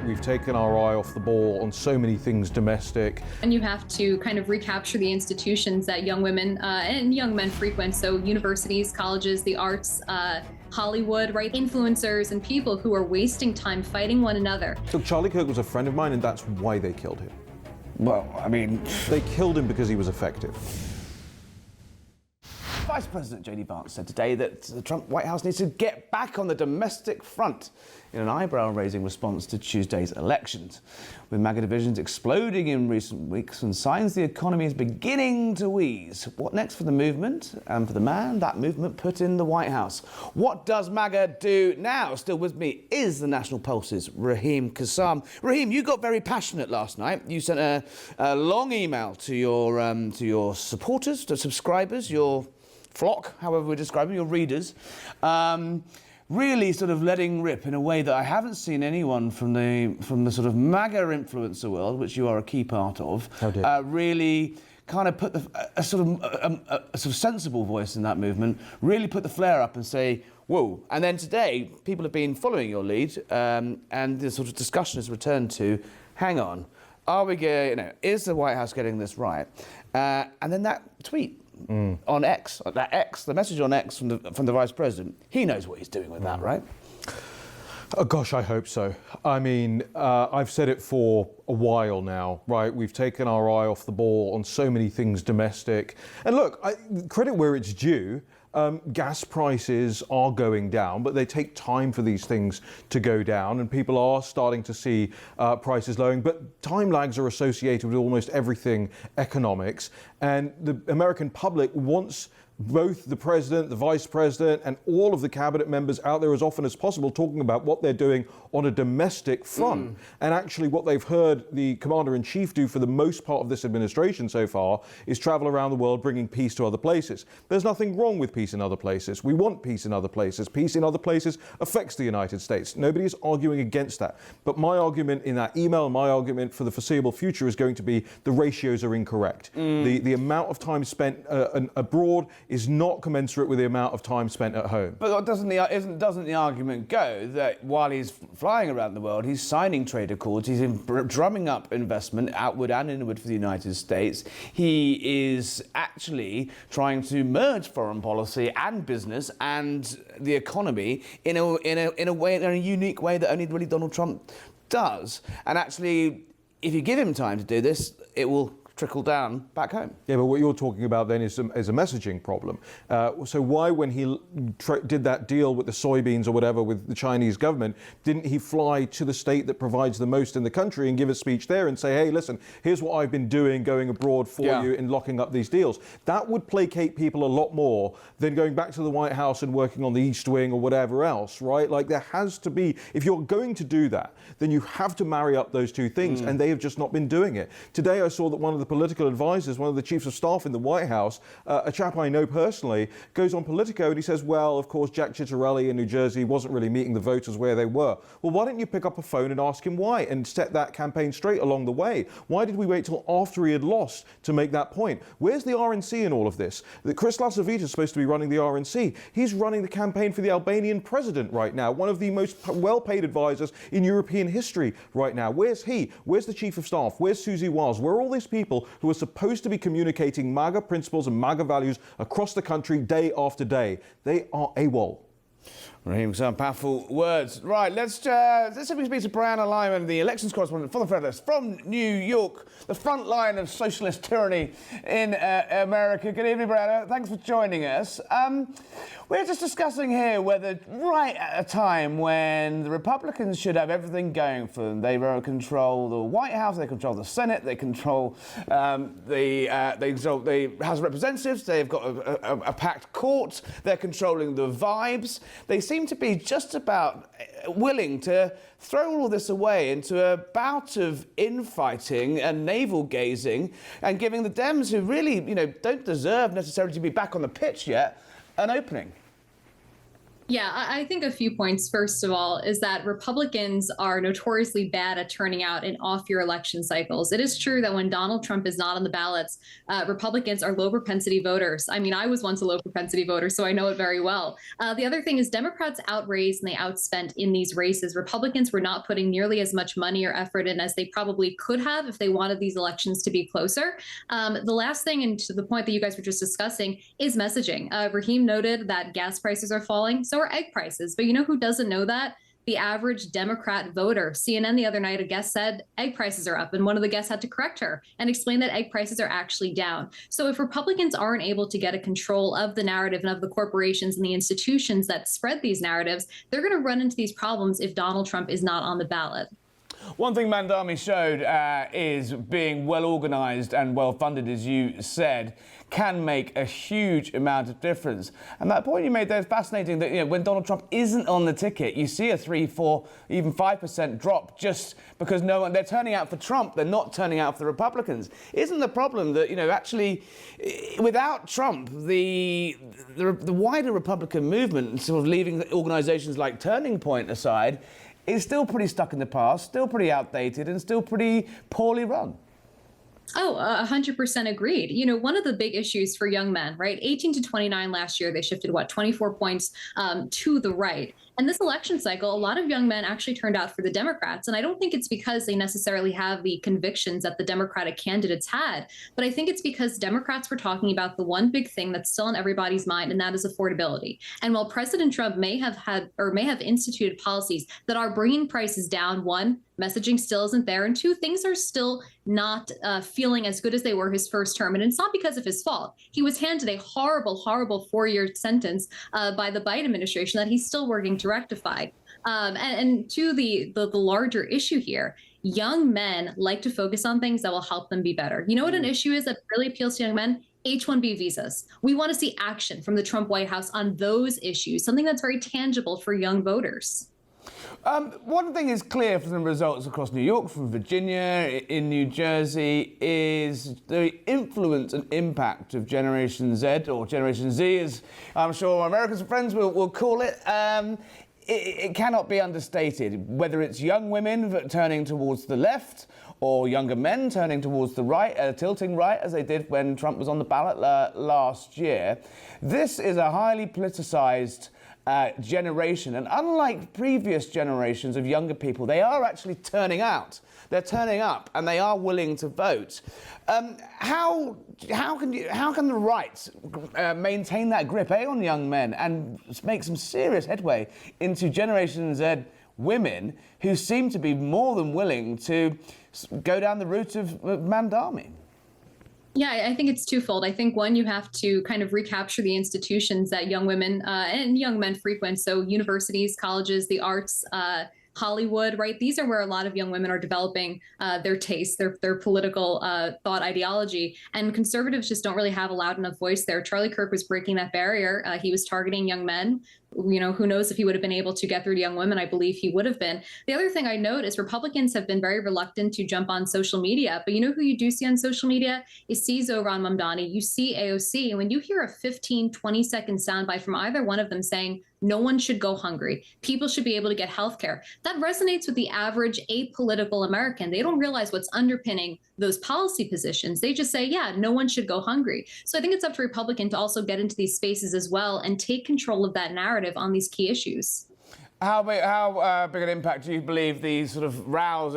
We've taken our eye off the ball on so many things domestic. And you have to kind of recapture the institutions that young women and young men frequent. So universities, colleges, the arts, Hollywood, right? Influencers and people who are wasting time fighting one another. So Charlie Kirk was a friend of mine, and that's why they killed him. Well, I mean... They killed him because he was effective. Vice President JD Vance said today that the Trump White House needs to get back on the domestic front in an eyebrow-raising response to Tuesday's elections. With MAGA divisions exploding in recent weeks and signs the economy is beginning to wheeze. What next for the movement and for the man that movement put in the White House? What does MAGA do now? Still with me is the National Pulse's Raheem Kassam. Raheem, you got very passionate last night. You sent a long email to your supporters, to subscribers, your flock, however we describe them, your readers, really sort of letting rip in a way that I haven't seen anyone from the sort of MAGA influencer world, which you are a key part of, really kind of put a sort of sensible voice in that movement, really put the flare up and say, whoa. And then today, people have been following your lead, and the sort of discussion has returned to, hang on, are we going, is the White House getting this right? And then that tweet on X, the message on X from the Vice President, he knows what he's doing with that, right? Oh, gosh, I hope so. I mean, I've said it for a while now, right? We've taken our eye off the ball on so many things domestic. And look, credit where it's due. Gas prices are going down, but they take time for these things to go down, and people are starting to see prices lowering. But time lags are associated with almost everything economics, and the American public wants both the president, the vice president, and all of the cabinet members out there as often as possible talking about what they're doing on a domestic front. And actually what they've heard the commander-in-chief do for the most part of this administration so far is travel around the world bringing peace to other places. There's nothing wrong with peace in other places. We want peace in other places. Peace in other places affects the United States. Nobody is arguing against that. But my argument in that email, my argument for the foreseeable future is going to be the ratios are incorrect. The amount of time spent abroad is not commensurate with the amount of time spent at home. But doesn't the argument go that while he's flying around the world, he's signing trade accords, he's drumming up investment outward and inward for the United States. He is actually trying to merge foreign policy and business and the economy in a unique way that only really Donald Trump does. And actually, if you give him time to do this, it will trickle down back home. Yeah, but what you're talking about then is a messaging problem. So why, when he did that deal with the soybeans or whatever with the Chinese government, didn't he fly to the state that provides the most in the country and give a speech there and say, hey, listen, here's what I've been doing going abroad for you in locking up these deals? That would placate people a lot more than going back to the White House and working on the East Wing or whatever else, right? Like, there has to be, if you're going to do that, then you have to marry up those two things, and they have just not been doing it. Today I saw that one of the political advisors, one of the chiefs of staff in the White House, a chap I know personally, goes on Politico and he says, well, of course, Jack Ciattarelli in New Jersey wasn't really meeting the voters where they were. Well, why don't you pick up a phone and ask him why and set that campaign straight along the way? Why did we wait till after he had lost to make that point? Where's the RNC in all of this? Chris Lasovita is supposed to be running the RNC. He's running the campaign for the Albanian president right now, one of the most well-paid advisors in European history right now. Where's he? Where's the chief of staff? Where's Susie Wiles? Where are all these people who are supposed to be communicating MAGA principles and MAGA values across the country day after day? They are AWOL. Raheem, some powerful words. Right, let's speak to Brianna Lyman, the Elections Correspondent for the Federalist from New York, the front line of socialist tyranny in America. Good evening, Brianna. Thanks for joining us. We're just discussing here whether, right at a time when the Republicans should have everything going for them, they control the White House, they control the Senate, they control the House of Representatives, they've got a packed court, they're controlling the vibes. They seem to be just about willing to throw all this away into a bout of infighting and navel-gazing and giving the Dems, who really, don't deserve necessarily to be back on the pitch yet, an opening. Yeah, I think a few points. First of all, is that Republicans are notoriously bad at turning out in off-year election cycles. It is true that when Donald Trump is not on the ballots, Republicans are low propensity voters. I mean, I was once a low propensity voter, so I know it very well. The other thing is Democrats outraised and they outspent in these races. Republicans were not putting nearly as much money or effort in as they probably could have if they wanted these elections to be closer. The last thing, and to the point that you guys were just discussing, is messaging. Raheem noted that gas prices are falling. So are egg prices. But you know who doesn't know that? The average Democrat voter. CNN the other night, a guest said egg prices are up, and one of the guests had to correct her and explain that egg prices are actually down. So if Republicans aren't able to get a control of the narrative and of the corporations and the institutions that spread these narratives, they're going to run into these problems if Donald Trump is not on the ballot. One thing Mandami showed is being well organised and well funded, as you said, can make a huge amount of difference. And that point you made there is fascinating, that when Donald Trump isn't on the ticket, you see a 3, 4, even 5% drop just because they're turning out for Trump, they're not turning out for the Republicans. Isn't the problem that, actually, without Trump, the wider Republican movement, sort of leaving organisations like Turning Point aside, is still pretty stuck in the past, still pretty outdated, and still pretty poorly run? Oh, 100% agreed. One of the big issues for young men, right? 18 to 29 last year, they shifted, 24 points to the right. And this election cycle, a lot of young men actually turned out for the Democrats. And I don't think it's because they necessarily have the convictions that the Democratic candidates had, but I think it's because Democrats were talking about the one big thing that's still in everybody's mind, and that is affordability. And while President Trump may have instituted policies that are bringing prices down, one, messaging still isn't there, and two, things are still not feeling as good as they were his first term. And it's not because of his fault. He was handed a horrible, horrible 4-year sentence by the Biden administration that he's still working to rectify. And to the larger issue here, young men like to focus on things that will help them be better. You know what an issue is that really appeals to young men? H-1B visas. We want to see action from the Trump White House on those issues, something that's very tangible for young voters. One thing is clear from the results across New York, from Virginia, in New Jersey, is the influence and impact of Generation Z, or Generation Z, as I'm sure my American friends will call it. It cannot be understated, whether it's young women turning towards the left or younger men turning towards the right, tilting right, as they did when Trump was on the ballot last year. This is a highly politicised generation, and unlike previous generations of younger people, they are actually turning out. They're turning up, and they are willing to vote. How can the right maintain that grip on young men and make some serious headway into Generation Z women who seem to be more than willing to go down the route of Mandami? Yeah, I think it's twofold. I think one, you have to kind of recapture the institutions that young women and young men frequent. So universities, colleges, the arts, Hollywood, right? These are where a lot of young women are developing their tastes, their political thought ideology. And conservatives just don't really have a loud enough voice there. Charlie Kirk was breaking that barrier. He was targeting young men. Who knows if he would have been able to get through to young women? I believe he would have been. The other thing I note is Republicans have been very reluctant to jump on social media. But who you do see on social media is Cizo Ron Mamdani. You see AOC. And when you hear a 15, 20-second soundbite from either one of them saying, no one should go hungry, people should be able to get health care, that resonates with the average apolitical American. They don't realize what's underpinning those policy positions. They just say, yeah, no one should go hungry. So I think it's up to Republicans to also get into these spaces as well and take control of that narrative on these key issues. How big an impact do you believe these sort of rows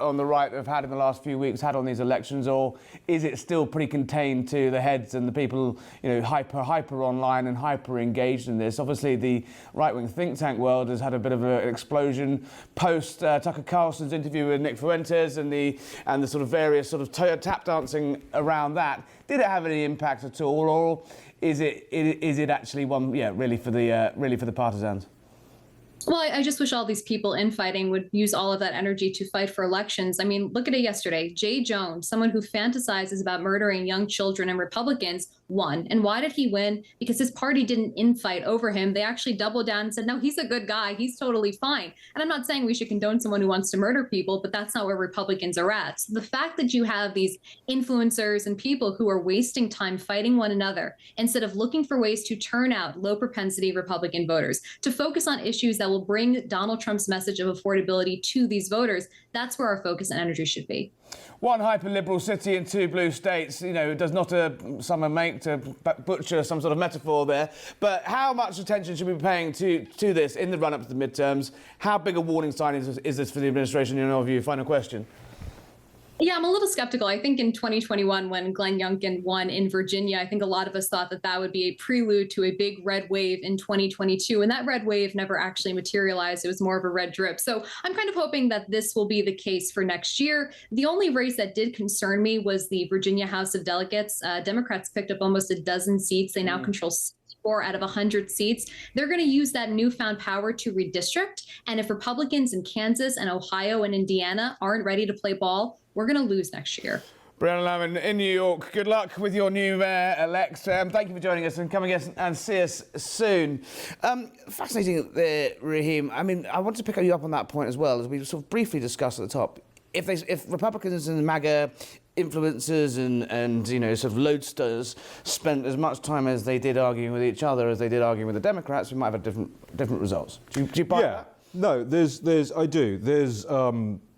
on the right have had in the last few weeks had on these elections, or is it still pretty contained to the heads and the people, hyper online and hyper engaged in this? Obviously, the right-wing think tank world has had a bit of an explosion post Tucker Carlson's interview with Nick Fuentes and the sort of various sort of tap dancing around that. Did it have any impact at all, or is it actually one, really for the partisans? Well, I just wish all these people infighting would use all of that energy to fight for elections. I mean, look at it yesterday. Jay Jones, someone who fantasizes about murdering young children and Republicans, won. And why did he win? Because his party didn't infight over him. They actually doubled down and said, no, he's a good guy. He's totally fine. And I'm not saying we should condone someone who wants to murder people, but that's not where Republicans are at. So the fact that you have these influencers and people who are wasting time fighting one another instead of looking for ways to turn out low propensity Republican voters, to focus on issues that will bring Donald Trump's message of affordability to these voters, that's where our focus and energy should be. One hyper-liberal city and two blue states, does not a summer make, to butcher some sort of metaphor there. But how much attention should we be paying to this in the run-up to the midterms? How big a warning sign is this for the administration, in your view? Final question. Yeah, I'm a little skeptical. I think in 2021, when Glenn Youngkin won in Virginia, I think a lot of us thought that that would be a prelude to a big red wave in 2022. And that red wave never actually materialized. It was more of a red drip. So I'm kind of hoping that this will be the case for next year. The only race that did concern me was the Virginia House of Delegates. Democrats picked up almost a dozen seats. They now control 4 out of 100 seats. They're going to use that newfound power to redistrict. And if Republicans in Kansas and Ohio and Indiana aren't ready to play ball, we're going to lose next year. Brianna Lyman in New York, good luck with your new mayor-elect. Thank you for joining us and coming and see us soon. Fascinating there, Raheem. I mean, I want to pick you up on that point as well, as we sort of briefly discussed at the top. If Republicans and MAGA influencers and sort of lodesters spent as much time as they did arguing with each other as they did arguing with the Democrats, we might have different results. Do you buy that? No, I do. There's,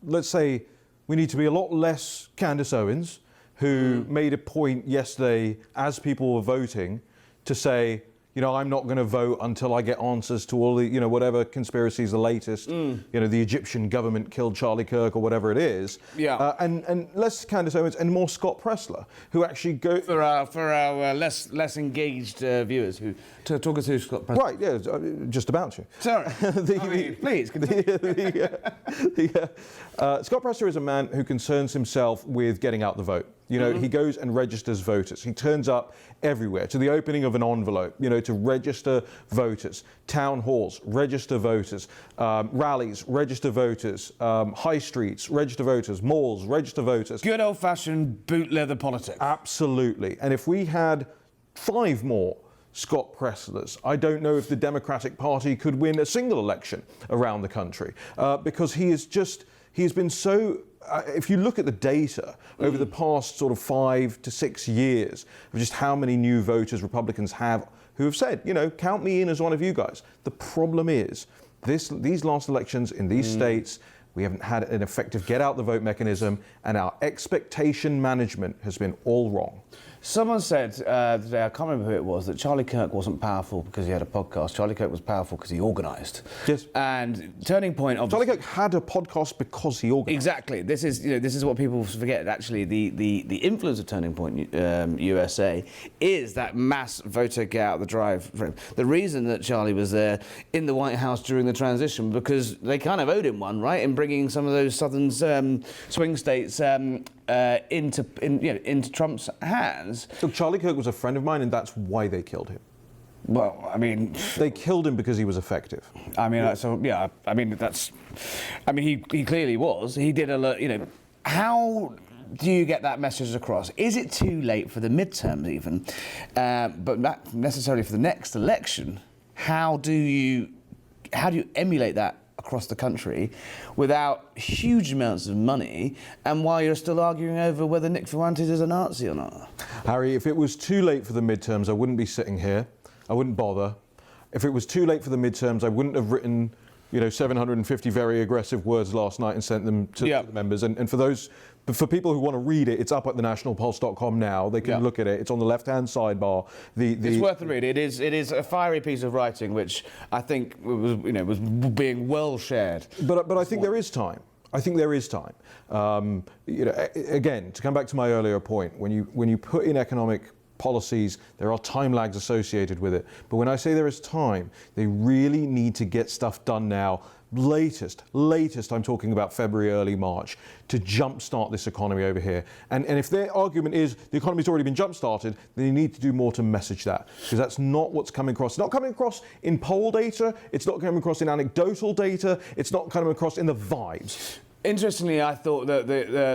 let's say, we need to be a lot less Candace Owens, who made a point yesterday as people were voting to say, I'm not going to vote until I get answers to all the, whatever conspiracies the latest, the Egyptian government killed Charlie Kirk or whatever it is. Yeah. And less Candace Owens and more Scott Pressler, who actually go... For our less engaged viewers, to talk us through Scott Pressler. Right, yeah, just about to. Sorry. Please. Scott Pressler is a man who concerns himself with getting out the vote. He goes and registers voters. He turns up everywhere, to the opening of an envelope, to register voters, town halls, register voters, rallies, register voters, high streets, register voters, malls, register voters. Good old-fashioned boot leather politics. Absolutely. And if we had 5 more Scott Presslers, I don't know if the Democratic Party could win a single election around the country, because he's been so... if you look at the data over the past sort of 5 to 6 years of just how many new voters Republicans have who have said, count me in as one of you guys. The problem is these last elections in these states, we haven't had an effective get out the vote mechanism, and our expectation management has been all wrong. Someone said today, I can't remember who it was, that Charlie Kirk wasn't powerful because he had a podcast. Charlie Kirk was powerful because he organised. Yes. And turning point, obviously... Charlie Kirk had a podcast because he organised. Exactly. This is what people forget. Actually, the influence of Turning Point USA is that mass voter get out the drive for him. The reason that Charlie was there in the White House during the transition, because they kind of owed him one, right, in bringing some of those southern swing states into Trump's hands. So Charlie Kirk was a friend of mine, and that's why they killed him. Well, I mean... They killed him because he was effective. I mean, he clearly was. He did a lot, How do you get that message across? Is it too late for the midterms even? But not necessarily for the next election. How do you emulate that across the country without huge amounts of money, and while you're still arguing over whether Nick Fuentes is a Nazi or not? Harry, if it was too late for the midterms, I wouldn't be sitting here. I wouldn't bother. If it was too late for the midterms, I wouldn't have written 750 very aggressive words last night and sent them to the members. And for people who want to read it, it's up at thenationalpulse.com now. They can look at it. It's on the left-hand sidebar. It's worth a read. It is a fiery piece of writing, which I think was being well shared. But I think there is time. I think there is time. Again, to come back to my earlier point, when you put in economic policies, there are time lags associated with it. But when I say there is time, they really need to get stuff done now latest, I'm talking about February, early March, to jumpstart this economy over here. And if their argument is the economy's already been jumpstarted, then you need to do more to message that, because that's not what's coming across. It's not coming across in poll data, it's not coming across in anecdotal data, it's not coming across in the vibes. Interestingly, I thought that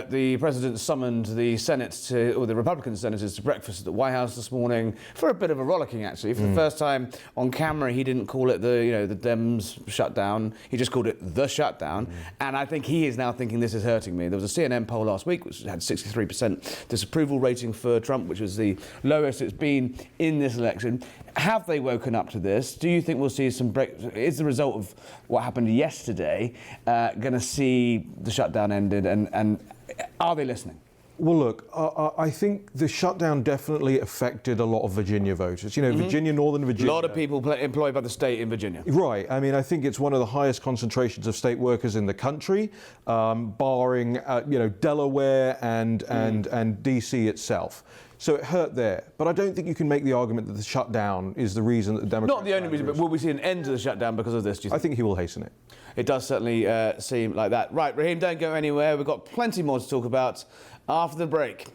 the president summoned the Senate or the Republican senators to breakfast at the White House this morning for a bit of a rollicking, actually. For the first time on camera, he didn't call it the Dems shutdown. He just called it the shutdown. And I think he is now thinking this is hurting me. There was a CNN poll last week which had 63% disapproval rating for Trump, which was the lowest it's been in this election. Have they woken up to this? Do you think we'll see some break? Is the result of what happened yesterday going to see the shutdown ended? And are they listening? Well, look, I think the shutdown definitely affected a lot of Virginia voters. You know, Virginia, Northern Virginia. A lot of people employed by the state in Virginia. Right. I mean, I think it's one of the highest concentrations of state workers in the country, barring, Delaware and DC itself. So it hurt there. But I don't think you can make the argument that the shutdown is the reason that the Democrats... Not the only reason, but will we see an end to the shutdown because of this, do you think? I think he will hasten it. It does certainly seem like that. Right, Raheem, don't go anywhere. We've got plenty more to talk about after the break.